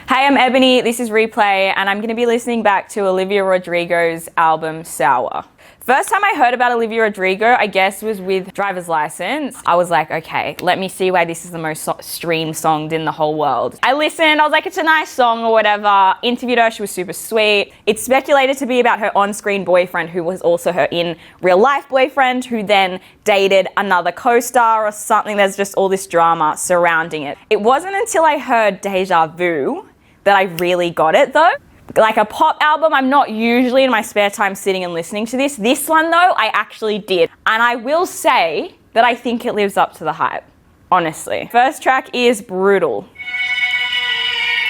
Hey, I'm Ebony, this is Replay, and I'm going to be listening back to Olivia Rodrigo's album, Sour. First time I heard about Olivia Rodrigo, I guess, was with Driver's License. I was like, okay, let me see why this is the most streamed song in the whole world. I listened, I was like, it's a nice song or whatever. Interviewed her, she was super sweet. It's speculated to be about her on-screen boyfriend, who was also her in real life boyfriend, who then dated another co-star or something. There's just all this drama surrounding it. It wasn't until I heard Deja Vu that I really got it though. Like a pop album, I'm not usually in my spare time sitting and listening to this. This one though, I actually did. And I will say that I think it lives up to the hype, honestly. First track is Brutal.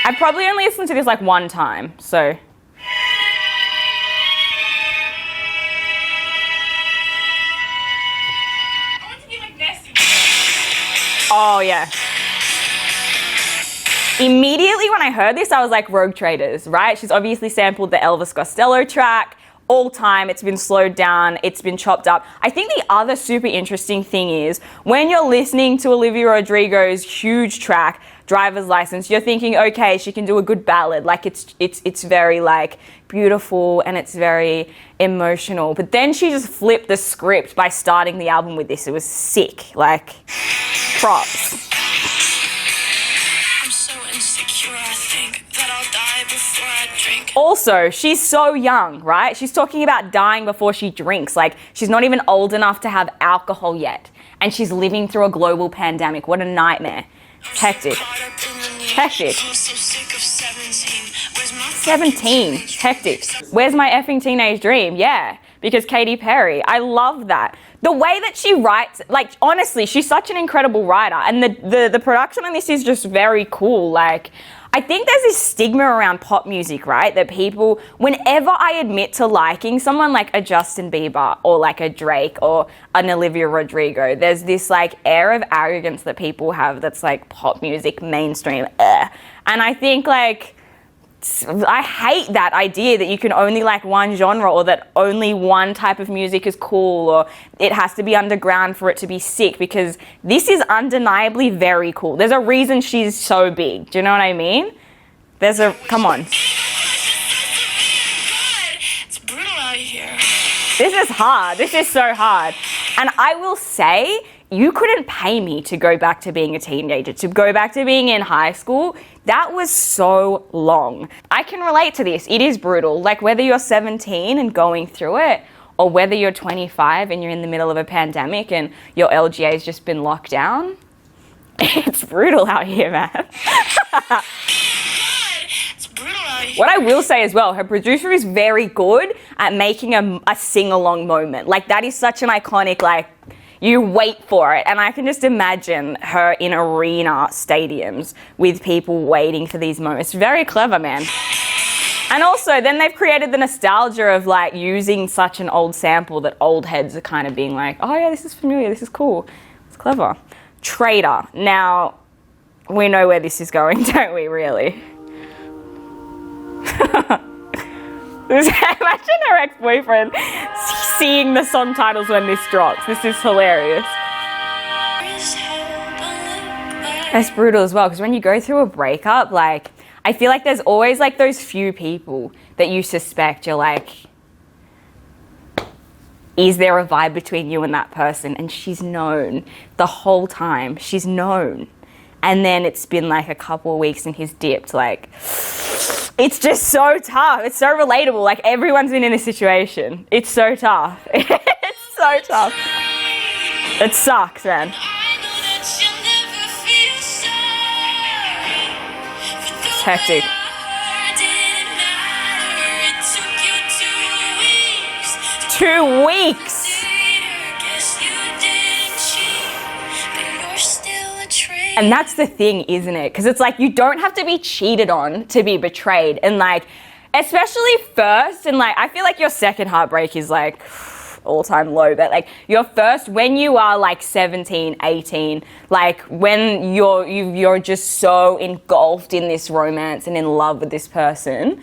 I've probably only listened to this like one time, so. Oh yeah. Immediately when I heard this, I was like, Rogue Traders, right? She's obviously sampled the Elvis Costello track, all time, it's been slowed down, it's been chopped up. I think the other super interesting thing is, when you're listening to Olivia Rodrigo's huge track, Driver's License, you're thinking, okay, she can do a good ballad, like it's very like beautiful and it's very emotional. But then she just flipped the script by starting the album with this. It was sick, like props. Also, she's so young, right? She's talking about dying before she drinks. Like, she's not even old enough to have alcohol yet. And she's living through a global pandemic. What a nightmare. It's hectic. Hectic. 17. Hectic. Where's my effing teenage dream? Yeah, because Katy Perry. I love that. The way that she writes, like, honestly, she's such an incredible writer. And the production on this is just very cool. Like, I think there's this stigma around pop music, right? That people, whenever I admit to liking someone like a Justin Bieber or like a Drake or an Olivia Rodrigo, there's this like air of arrogance that people have that's like pop music, mainstream, And I think like, I hate that idea that you can only like one genre or that only one type of music is cool or it has to be underground for it to be sick, because this is undeniably very cool. There's a reason she's so big. Do you know what I mean? Come on. It's brutal out here. This is hard. This is so hard. And I will say, you couldn't pay me to go back to being a teenager, to go back to being in high school. That was so long. I can relate to this. It is brutal. Like whether you're 17 and going through it, or whether you're 25 and you're in the middle of a pandemic and your LGA has just been locked down. It's brutal out here, man. What I will say as well, her producer is very good at making a sing-along moment. Like that is such an iconic, like, you wait for it. And I can just imagine her in arena stadiums with people waiting for these moments. Very clever, man. And also, then they've created the nostalgia of like using such an old sample that old heads are kind of being like, oh yeah, this is familiar, this is cool. It's clever. Traitor. Now, we know where this is going, don't we, really? Imagine her ex-boyfriend seeing the song titles when this drops. This is hilarious. That's brutal as well, because when you go through a breakup, like, I feel like there's always like those few people that you suspect. You're like, is there a vibe between you and that person? And she's known the whole time. She's known. And then it's been like a couple of weeks and he's dipped. Like, it's just so tough. It's so relatable. Like, everyone's been in this situation. It's so tough. It's so tough. It sucks, man. It's hectic. 2 weeks. And that's the thing, isn't it? Because it's like, you don't have to be cheated on to be betrayed. And like, especially first, and like, I feel like your second heartbreak is like all-time low, but like your first, when you are like 17, 18, like when you're just so engulfed in this romance and in love with this person,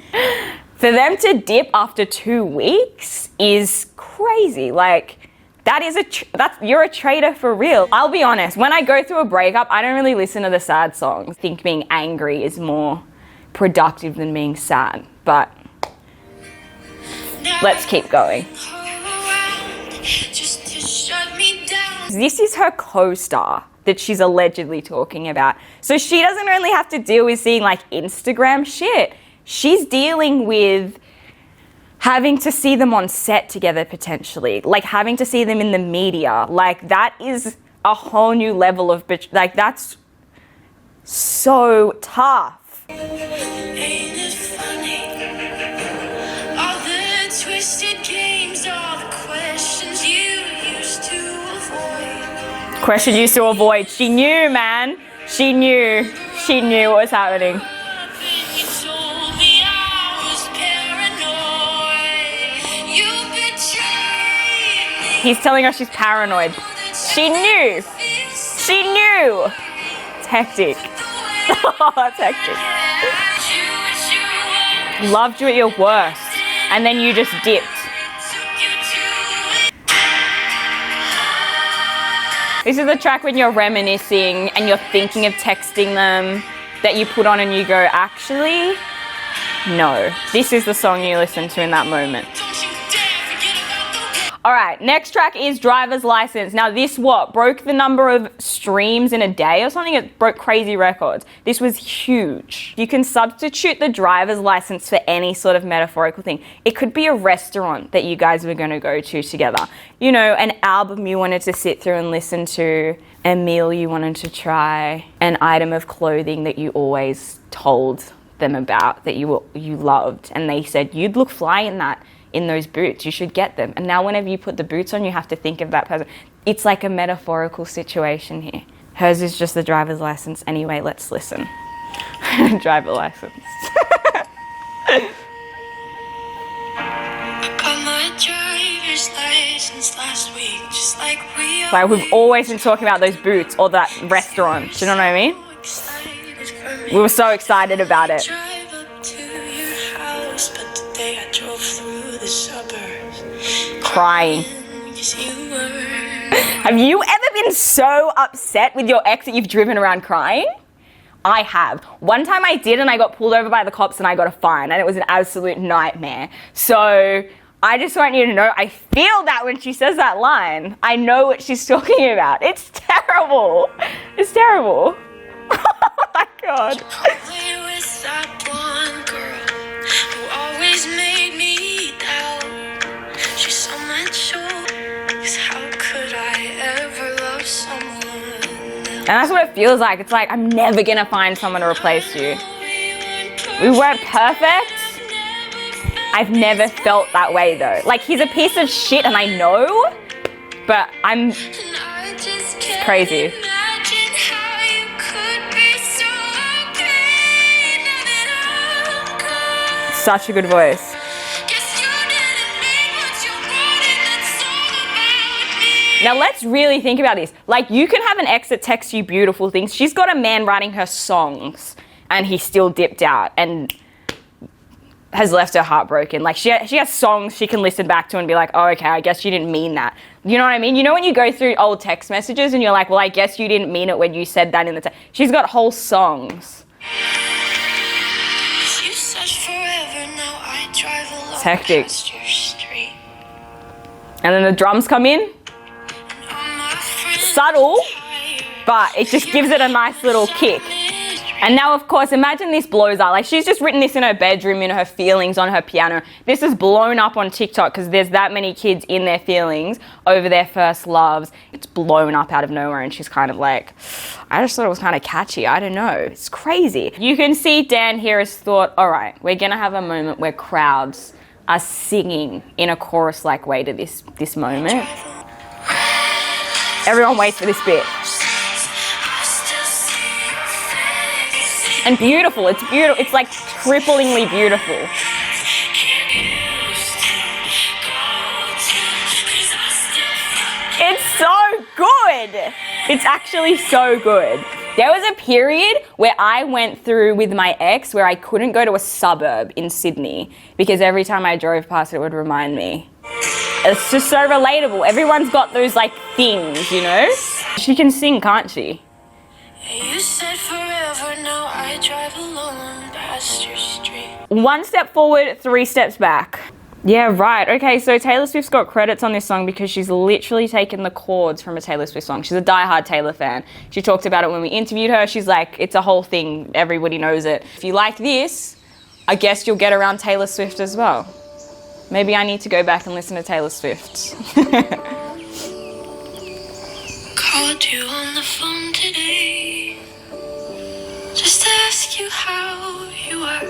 for them to dip after 2 weeks is crazy. Like, you're a traitor for real. I'll be honest, when I go through a breakup, I don't really listen to the sad songs. I think being angry is more productive than being sad. But let's keep going. Just to shut me down. This is her co-star that she's allegedly talking about. So she doesn't really have to deal with seeing like Instagram shit. She's dealing with having to see them on set together potentially, like having to see them in the media. Like that is a whole new level of like that's so tough. Ain't it funny? All the twisted games, all the questions you used to avoid. Question used to avoid. She knew, man. She knew. She knew what was happening. You told me I was paranoid. You betrayed me. He's telling her she's paranoid. She knew. She knew. It's hectic. Oh, it's hectic. Loved you at your worst. And then you just dipped. This is the track when you're reminiscing and you're thinking of texting them that you put on and you go, actually, no. This is the song you listen to in that moment. All right, next track is Driver's License. Now this broke the number of streams in a day or something? It broke crazy records. This was huge. You can substitute the driver's license for any sort of metaphorical thing. It could be a restaurant that you guys were gonna go to together. You know, an album you wanted to sit through and listen to, a meal you wanted to try, an item of clothing that you always told them about that you loved, and they said, you'd look fly in those boots, you should get them. And now whenever you put the boots on, you have to think of that person. It's like a metaphorical situation here. Hers is just the driver's license. Anyway, let's listen. Driver license. I got my driver's license last week, just like Like we've always been talking about those boots or that restaurant. Do you know what I mean? We were so excited about it. Drive up to your house, but today I drove through the suburbs. Crying. 'Cause you were. Have you ever been so upset with your ex that you've driven around crying? I have. One time I did and I got pulled over by the cops and I got a fine and it was an absolute nightmare. So I just want you to know I feel that when she says that line. I know what she's talking about. It's terrible. It's terrible. Oh my God. Probably with that blonde girl who always made me doubt. She's so much older. 'Cause how could I ever love someone else? And that's what it feels like. It's like, I'm never gonna find someone to replace you. We weren't perfect. I've never felt that way though. Like, he's a piece of shit and I know, but And I just can't crazy. imagine how you could be so okay now that I'm gone. Such a good voice. Guess you didn't make what you wanted, that's all about me. Now let's really think about this. Like, you can have an ex that texts you beautiful things. She's got a man writing her songs and he still dipped out and has left her heartbroken. Like, she has songs she can listen back to and be like, oh, okay, I guess you didn't mean that. You know what I mean? You know when you go through old text messages and you're like, well, I guess you didn't mean it when you said that in the text. She's got whole songs. You said forever, now I drive along It's hectic. past your street. And then the drums come in. All my friends Subtle, tired. but it just gives it a nice little kick. And now, of course, imagine this blows up. Like, she's just written this in her bedroom, in her feelings, on her piano. This is blown up on TikTok because there's that many kids in their feelings over their first loves. It's blown up out of nowhere and she's kind of like, I just thought it was kind of catchy. I don't know. It's crazy. You can see Dan here has thought, all right, we're going to have a moment where crowds are singing in a chorus-like way to this moment. Everyone waits for this bit. And beautiful, it's beautiful. It's like cripplingly beautiful. It's so good. It's actually so good. There was a period where I went through with my ex where I couldn't go to a suburb in Sydney because every time I drove past it would remind me. It's just so relatable. Everyone's got those like things, you know? She can sing, can't she? You said forever, now I drive alone. Pasture Street. 1 step forward, 3 steps back. Yeah, right. Okay, so Taylor Swift's got credits on this song because she's literally taken the chords from a Taylor Swift song. She's a diehard Taylor fan. She talked about it when we interviewed her. She's like, it's a whole thing. Everybody knows it. If you like this, I guess you'll get around Taylor Swift as well. Maybe I need to go back and listen to Taylor Swift. Called you on the phone today just to ask you how you are.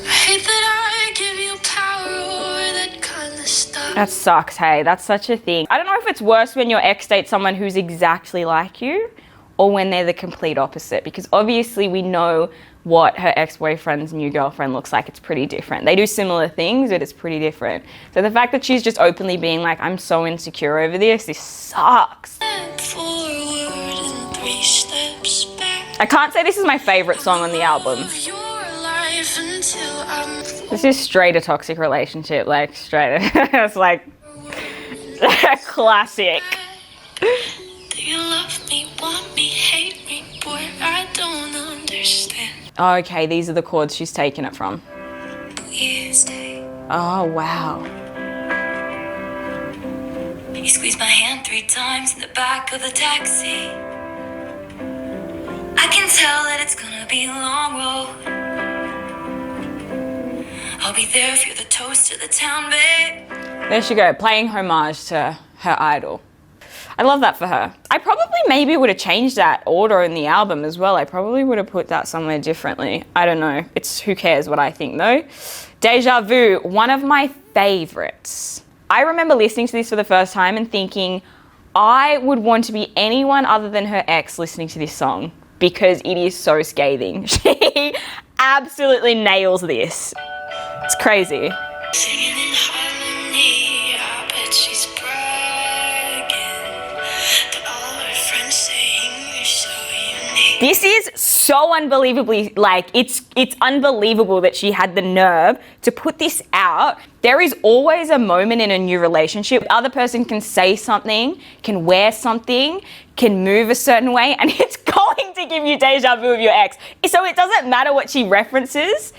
I hate that I give you power or that kind of stuff. That sucks, hey. That's such a thing. I don't know if it's worse when your ex dates someone who's exactly like you or when they're the complete opposite, because obviously we know what her ex-boyfriend's new girlfriend looks like. It's pretty different. They do similar things, but it's pretty different. So the fact that she's just openly being like, I'm so insecure over this sucks. Forward and 3 steps back. I can't say this is my favorite song on the album. Of your life until I'm This is straight a toxic relationship, like straight. It's like a classic. Do you love me, want me, hate me, boy? I don't understand. Okay, these are the chords she's taken it from. Please stay. Oh, wow. You squeezed my hand 3 times in the back of the taxi. I can tell that it's gonna be a long road. I'll be there if you're the toast of the town, babe. There she go, playing homage to her idol. I love that for her. I probably maybe would have changed that order in the album as well. I probably would have put that somewhere differently. I don't know. It's who cares what I think though. Deja Vu, one of my favorites. I remember listening to this for the first time and thinking I would want to be anyone other than her ex listening to this song because it is so scathing. She absolutely nails this. It's crazy. Singing in harmony, I bet she's bragging to all her friends saying you're so unique. This is so unbelievably, like, it's unbelievable that she had the nerve to put this out. There is always a moment in a new relationship. The other person can say something, can wear something, can move a certain way, and it's going to give you deja vu of your ex. So it doesn't matter what she references.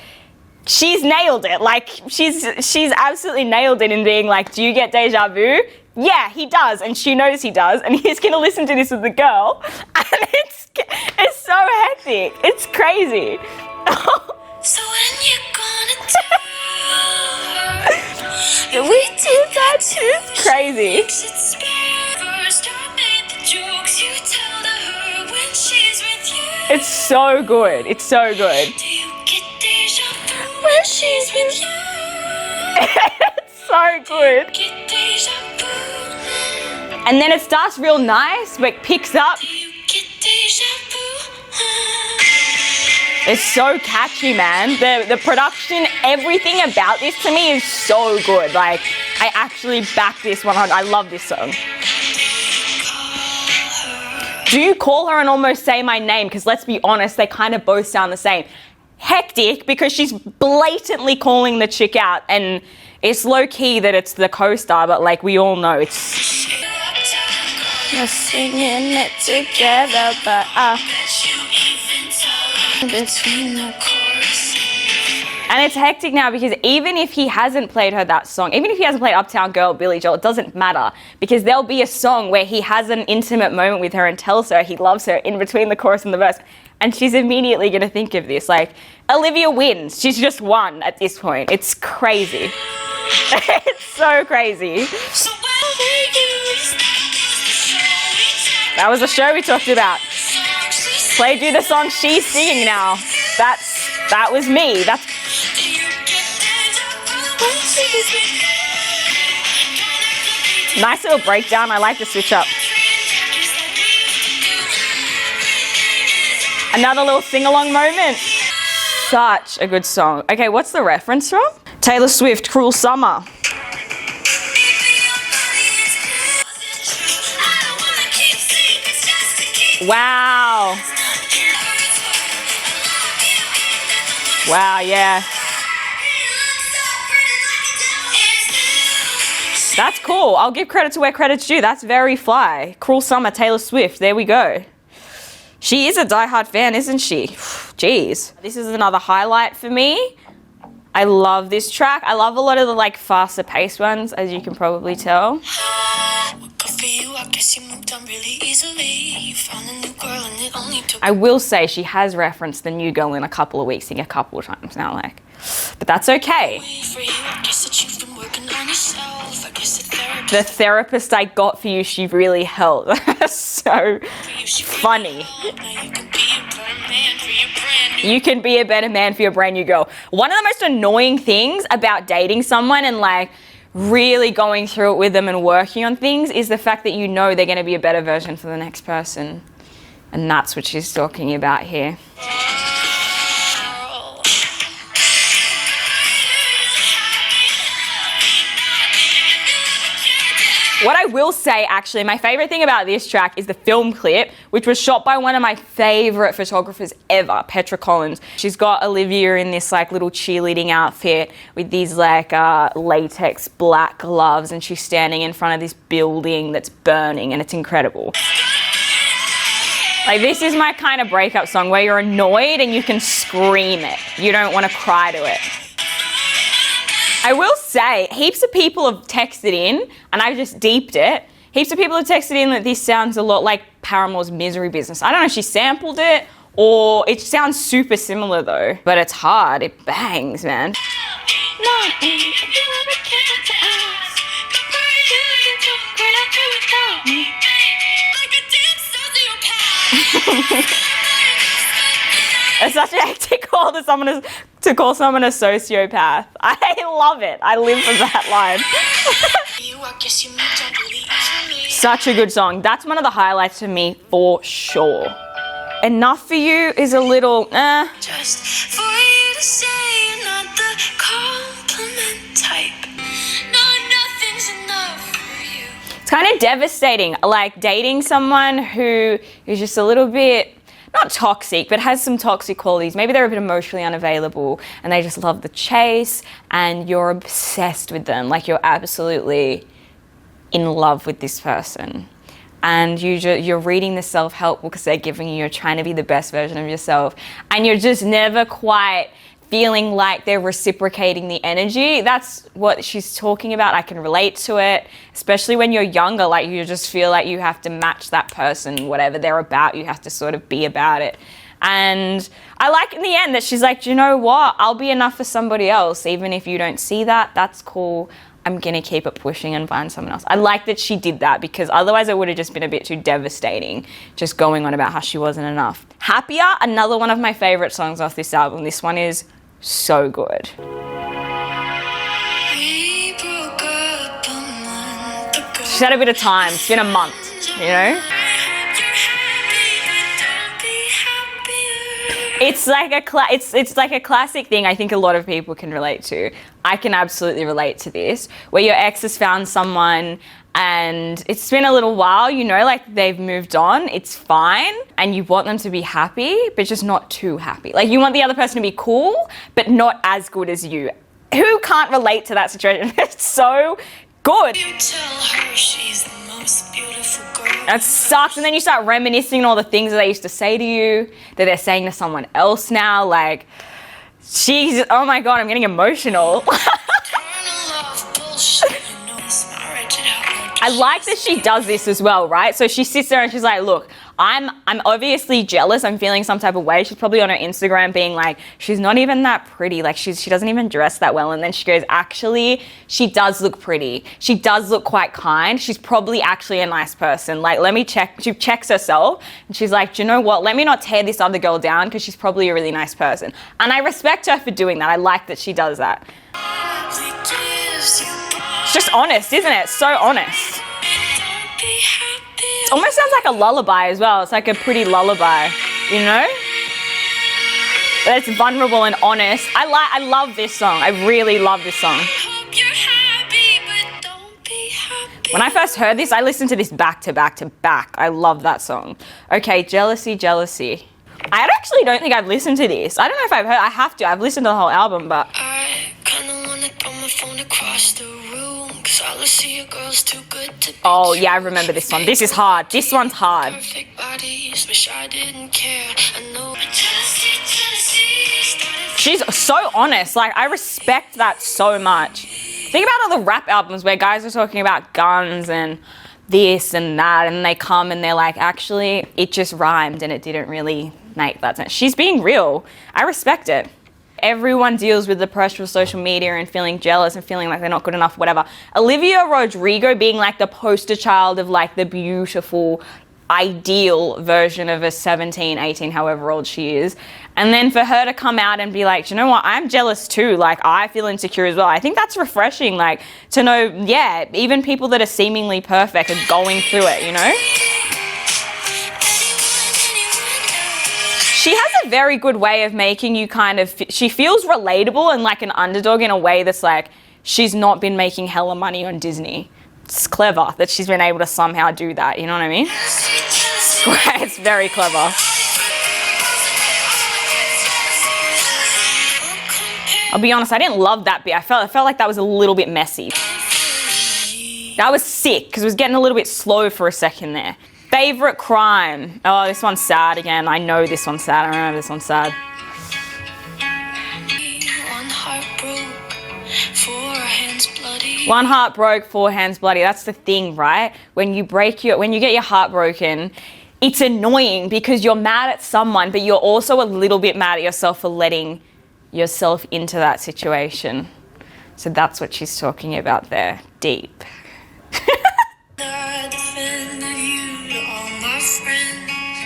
She's nailed it. Like, she's absolutely nailed it in being like, do you get deja vu? Yeah, he does, and she knows he does, and he's gonna listen to this with the girl, and it's so hectic. It's crazy. So when you gonna tell her We did that too. Crazy. it's first I made the jokes you tell to her when she's with you. It's so good. It's so good. Do you get deja vu when she's with you? It's so good. Get deja vu. And then it starts real nice, but picks up. Do you get deja vu? It's so catchy, man. The production, everything about this to me is so good. Like, I actually back this 100. I love this song. Do you call her and almost say my name? Because let's be honest, they kind of both sound the same. Hectic because she's blatantly calling the chick out, and it's low key that it's the co-star, but like we all know it's. We're singing it together, but Between the chorus. and it's hectic now because even if he hasn't played her that song, even if he hasn't played Uptown Girl, Billy Joel, it doesn't matter because there'll be a song where he has an intimate moment with her and tells her he loves her in between the chorus and the verse, and she's immediately going to think of this. Like, Olivia wins. She's just won at this point. It's crazy. It's so crazy. So when we use That was the show we talked about. Played you the song she's singing now. That was me. That's nice little breakdown. I like the switch up. Another little sing-along moment. Such a good song. Okay, what's the reference from? Taylor Swift, Cruel Summer. Wow. Wow, yeah. That's cool. I'll give credit to where credit's due. That's very fly. Cruel Summer, Taylor Swift. There we go. She is a diehard fan, isn't she? Geez. This is another highlight for me. I love this track. I love a lot of the like faster paced ones, as you can probably tell. Good for you, I guess you moved on really easily. You found a new girl and it only took I will say she has referenced the new girl in a couple of weeks, a couple of times now, like, but that's okay. for you. I guess that you've been working on yourself. I guess the therapist The therapist I got for you, she really helped. So funny. now you can be a better man for your brand new. You can be a better man for your brand new girl. One of the most annoying things about dating someone and like really going through it with them and working on things is the fact that you know they're going to be a better version for the next person. And that's what she's talking about here. What I will say, actually, my favorite thing about this track is the film clip, which was shot by one of my favorite photographers ever, Petra Collins. She's got Olivia in this like little cheerleading outfit with these like latex black gloves, and she's standing in front of this building that's burning, and it's incredible. Like, this is my kind of breakup song where you're annoyed and you can scream it. You don't want to cry to it. I will say, heaps of people have texted in, and I've just deeped it. Heaps of people have texted in that this sounds a lot like Paramore's Misery Business. I don't know if she sampled it, or it sounds super similar though. But it's hard, it bangs, man. It's such a hectic call to call someone a sociopath. I love it. I live for that line. Such a good song. That's one of the highlights for me for sure. Enough for You is a little Just for you to say you're not the compliment type. No, nothing's enough for you. It's kind of devastating, like dating someone who is just a little bit, not toxic, but has some toxic qualities. Maybe they're a bit emotionally unavailable and they just love the chase and you're obsessed with them. Like, you're absolutely in love with this person. And you're reading the self-help books they're giving you. You're trying to be the best version of yourself. And you're just never quite feeling like they're reciprocating the energy. That's what she's talking about. I can relate to it, especially when you're younger. Like, you just feel like you have to match that person, whatever they're about, you have to sort of be about it. And I like in the end that she's like, do you know what? I'll be enough for somebody else. Even if you don't see that, that's cool. I'm gonna keep it pushing and find someone else. I like that she did that, because otherwise it would have just been a bit too devastating, just going on about how she wasn't enough. Happier, another one of my favorite songs off this album. This one is so good. We broke up a month ago. She's had a bit of time. It's been a month, you know? It's like it's like a classic thing I think a lot of people can relate to. I can absolutely relate to this, where your ex has found someone and it's been a little while, you know, like they've moved on, it's fine, and you want them to be happy, but just not too happy. Like, you want the other person to be cool, but not as good as you. Who can't relate to that situation? It's so good. You tell her she's the most beautiful girl. That sucks. And then you start reminiscing on all the things that they used to say to you, that they're saying to someone else now. Like, jeez, oh my God, I'm getting emotional. I like that she does this as well, right? So she sits there and she's like, look, I'm obviously jealous. I'm feeling some type of way. She's probably on her Instagram being like, she's not even that pretty. Like, she doesn't even dress that well. And then she goes, actually, she does look pretty. She does look quite kind. She's probably actually a nice person. Like, let me check. She checks herself and she's like, do you know what? Let me not tear this other girl down, because she's probably a really nice person. And I respect her for doing that. I like that she does that. It's just honest, isn't it? So honest. It almost sounds like a lullaby as well. It's like a pretty lullaby, you know? But it's vulnerable and honest. I love this song. I really love this song. When I first heard this, I listened to this back to back to back. I love that song. Okay, Jealousy, Jealousy. I actually don't think I've listened to this. I don't know if I've heard. I have to. I've listened to the whole album, but I kinda wanna throw my phone across the room, 'cause all I see are girls too good to be oh true. yeah, I remember this one. This is hard. This one's hard. Perfect bodies, wish I didn't care. I know. Jealousy, jealousy. She's so honest. Like, I respect that so much. Think about all the rap albums where guys are talking about guns and this and that, and they come and they're like, actually, it just rhymed and it didn't really make that sense. She's being real. I respect it. Everyone deals with the pressure of social media and feeling jealous and feeling like they're not good enough, whatever. Olivia Rodrigo being like the poster child of like the beautiful, ideal version of a 17, 18, however old she is. And then for her to come out and be like, you know what, I'm jealous too. Like, I feel insecure as well. I think that's refreshing, like, to know, yeah, even people that are seemingly perfect are going through it, you know? She has a very good way of making you kind of, she feels relatable and like an underdog in a way that's like, she's not been making hella money on Disney. It's clever that she's been able to somehow do that, you know what I mean? It's very clever. I'll be honest, I didn't love that bit. I felt like that was a little bit messy. That was sick, because it was getting a little bit slow for a second there. Favorite crime. Oh, this one's sad again. I know this one's sad. I remember this one's sad. One heart broke, four hands bloody. That's the thing, right? When you get your heart broken, it's annoying because you're mad at someone, but you're also a little bit mad at yourself for letting yourself into that situation. So that's what she's talking about there. Deep.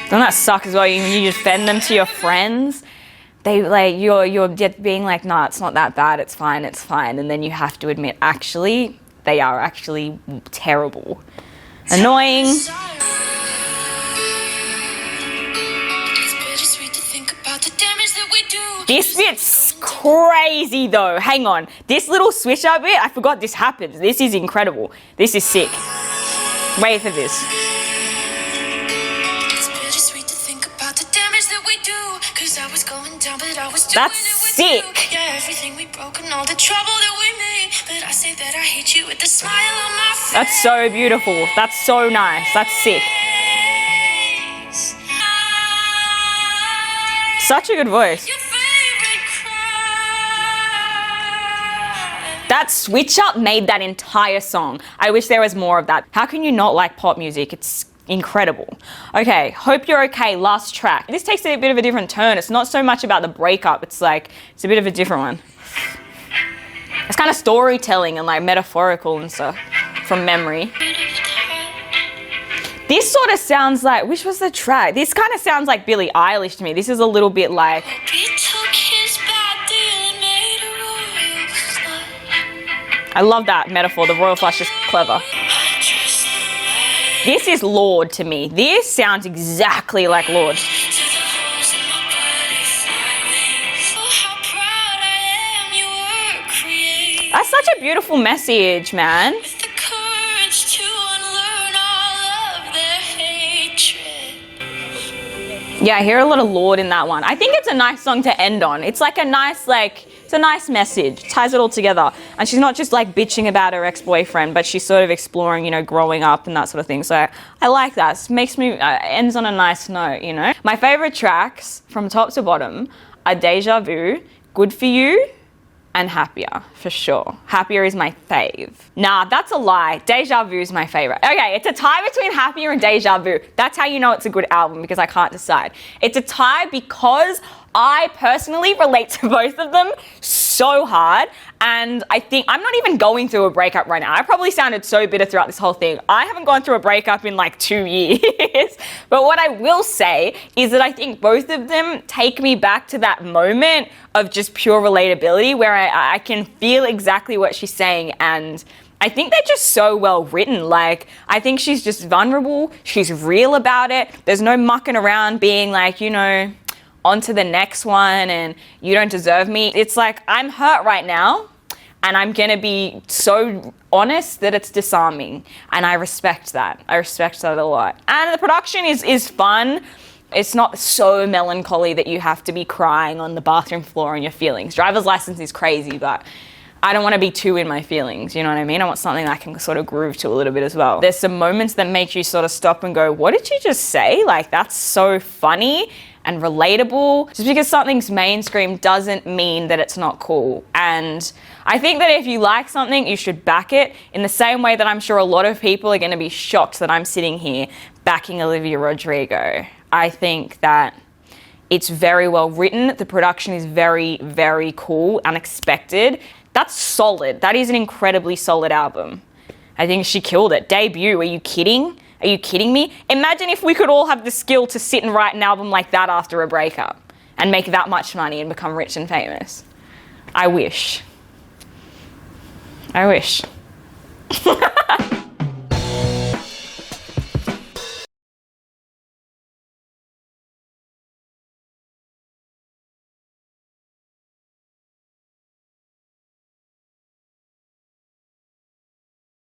Doesn't that suck as well? You defend them to your friends. They like you're being like, nah, it's not that bad. It's fine. And then you have to admit, actually, they are actually terrible, annoying. This bit's crazy though. Hang on, this little switch up bit. I forgot this happens. This is incredible. This is sick. Wait for this. That's sick. Yeah, everything we broke and all the trouble that we made. But I say that I hate you with the smile on my face. That's so beautiful. That's so nice. That's sick. Such a good voice. That switch up made that entire song. I wish there was more of that. How can you not like pop music? It's incredible. Okay, Hope You're Okay, last track. This takes a bit of a different turn. It's not so much about the breakup. It's like, it's a bit of a different one. It's kind of storytelling and like metaphorical and stuff from memory. This sort of sounds like, which was the track? This kind of sounds like Billie Eilish to me. This is a little bit like... I love that metaphor. The royal flush is clever. This is Lorde to me. This sounds exactly like Lorde. That's such a beautiful message, man. Yeah, I hear a lot of Lorde in that one. I think it's a nice song to end on. It's like a nice, it's a nice message. Ties it all together. And she's not just like bitching about her ex-boyfriend, but she's sort of exploring, you know, growing up and that sort of thing. So I like that. It makes me, ends on a nice note, you know. My favorite tracks from top to bottom are Deja Vu, Good For You, and Happier, for sure. Happier is my fave. Nah, that's a lie. Deja Vu is my favorite. Okay, it's a tie between Happier and Deja Vu. That's how you know it's a good album, because I can't decide. It's a tie because I personally relate to both of them so hard, and I think I'm not even going through a breakup right now. I probably sounded so bitter throughout this whole thing. I haven't gone through a breakup in like 2 years. But what I will say is that I think both of them take me back to that moment of just pure relatability where I can feel exactly what she's saying, and I think they're just so well written. Like, I think she's just vulnerable. She's real about it. There's no mucking around being like, you know, on to the next one and you don't deserve me. It's like, I'm hurt right now and I'm gonna be so honest that it's disarming. And I respect that. I respect that a lot. And the production is fun. It's not so melancholy that you have to be crying on the bathroom floor in your feelings. Driver's License is crazy, but I don't want to be too in my feelings, you know what I mean? I want something I can sort of groove to a little bit as well. There's some moments that make you sort of stop and go, what did she just say? Like, that's so funny. and relatable. Just because something's mainstream doesn't mean that it's not cool. And I think that if you like something, you should back it in the same way that I'm sure a lot of people are going to be shocked that I'm sitting here backing Olivia Rodrigo. I think that it's very well written. The production is very, very cool, unexpected. That's solid. That is an incredibly solid album. I think she killed it. Debut, are you kidding? Are you kidding me? Imagine if we could all have the skill to sit and write an album like that after a breakup and make that much money and become rich and famous. I wish. I wish.